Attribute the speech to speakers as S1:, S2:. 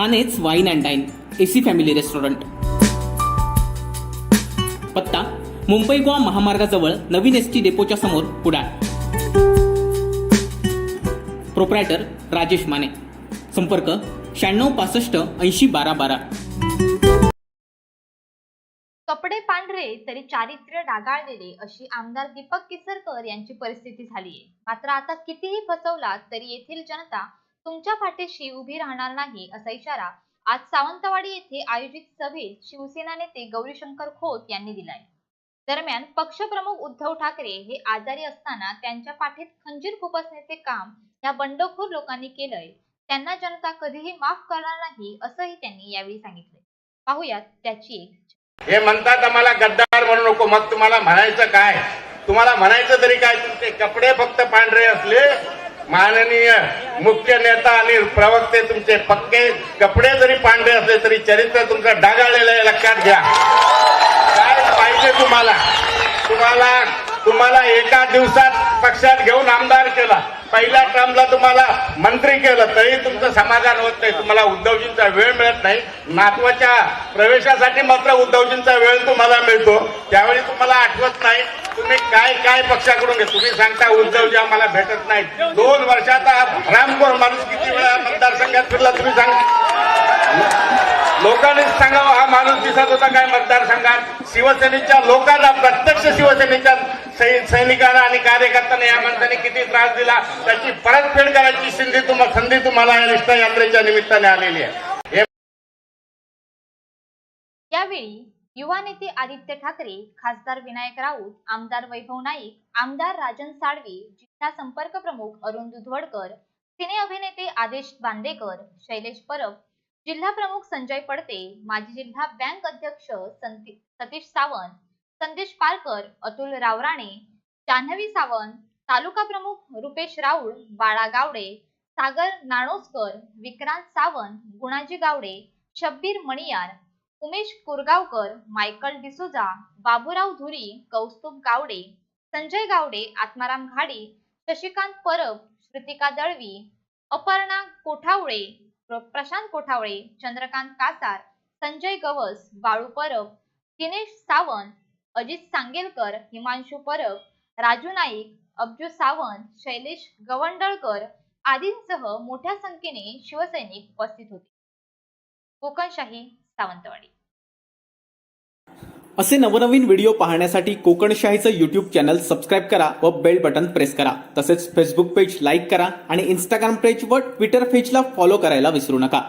S1: मानेच wine and dine AC family restaurant. पत्ता मुंबई गोवा महामार्गाजवळ नवीन एसटी डेपोच्या समोर कुडाळ. प्रोप्रायटर राजेश माने. संपर्क 9665801212.
S2: कपडे पांढरे तरी चारित्र्य डागाळलेले अशी आमदार दीपक केसरकर यांची परिस्थिती झाली आहे. मात्र आता कितीही फसवलात तरी येथील जनता तुमच्या पाठीशी उभी राहणार नाही असा इशारा आज सावंतवाडी येथे आयोजित सभेत शिवसेना नेते गौरीशंकर खोत यांनी दिलाय. दरम्यान पक्षप्रमुख उद्धव ठाकरे हे आजारी असताना त्यांच्या पाठीत खंजीर खुपसण्याचे काम या बंडखोर लोकांनी केलंय. त्यांना जनता कधीही माफ करणार नाही असंही त्यांनी यावेळी सांगितले. पाहूयात त्याची एक.
S3: हे म्हणतात आम्हाला गद्दार म्हणू नको, मग तुम्हाला म्हणायचं काय? तुम्हाला म्हणायचं तरी काय? तुमचे कपडे फक्त पांढरे असले, माननीय मुख्य नेता आणि प्रवक्ते तुमचे पक्के कपडे जरी पांढरे असले तरी चरित्र तुमचं डागाळलेलं आहे, लक्षात घ्या. काय पाहिजे तुम्हाला? तुम्हाला एका दिवसात पक्षात घेऊन आमदार केला, पहिल्या टर्मला तुम्हाला मंत्री केलं, तरी तुमचं समाधान होत नाही. तुम्हाला उद्धवजींचा वेळ मिळत नाही. नातवाच्या प्रवेशासाठी मात्र उद्धवजींचा वेळ तुम्हाला मिळतो, त्यावेळी तुम्हाला आठवत नाही. तुम्ही काय पक्षाकडून घे. तुम्ही सांगता उद्धवजी आम्हाला भेटत नाही. 2 वर्षाचा रामखोर माणूस किती वेळा मतदारसंघात फिरला तुम्ही सांगा. लोकांनीच सांगावं हा माणूस दिसत होता काय मतदारसंघात? शिवसेनेच्या लोकांना, प्रत्यक्ष शिवसेनेच्या सैनिकांना आणि कार्यकर्त्यांना या माणसाने किती त्रास दिला, त्याची परतफेड करायची संधी तुम्हाला या निष्ठा यात्रेच्या निमित्ताने आलेली आहे.
S2: यावेळी युवा नेते आदित्य ठाकरे, खासदार विनायक राऊत, आमदार वैभव नाईक, आमदार राजन साळवी, जिल्हा संपर्क प्रमुख अरुण दुधवडकर, सिने अभिनेते आदेश बांदेकर, शैलेश परब, जिल्हा प्रमुख संजय पडते, माजी जिल्हा बँक अध्यक्ष सतीश सावंत, संदेश पारकर, अतुल रावराणे, जान्हवी सावंत, तालुका प्रमुख रुपेश राऊळ, बाळा गावडे, सागर नाणोसकर, विक्रांत सावंत, गुणाजी गावडे, शब्बीर मणियार, उमेश कुरगावकर, मायकल डिसोजा, बाबूराव धुरी, कौस्तुभ गावडे, संजय गावडे, आत्माराम घाडी, शशिकांत परब, श्रुतिका दळवी, अपर्णा कोठावळे, प्रशांत कोठावळे, चंद्रकांत कासार, संजय गवस, बाळू परब, दिनेश सावंत, अजित सांगेलकर, हिमांशू परब, राजू नाईक, अब्जू सावंत, शैलेश गवंडळकर आदींसह मोठ्या संख्येने शिवसैनिक उपस्थित होते. कोकणशाही सावंतवाडी.
S1: असे नवनवीन व्हिडिओ पाहण्यासाठी कोकणशाहीचं यूट्यूब चॅनल सबस्क्राईब करा व बेल बटन प्रेस करा. तसेच फेसबुक पेज लाईक करा आणि इंस्टाग्राम पेज व ट्विटर पेजला फॉलो करायला विसरू नका.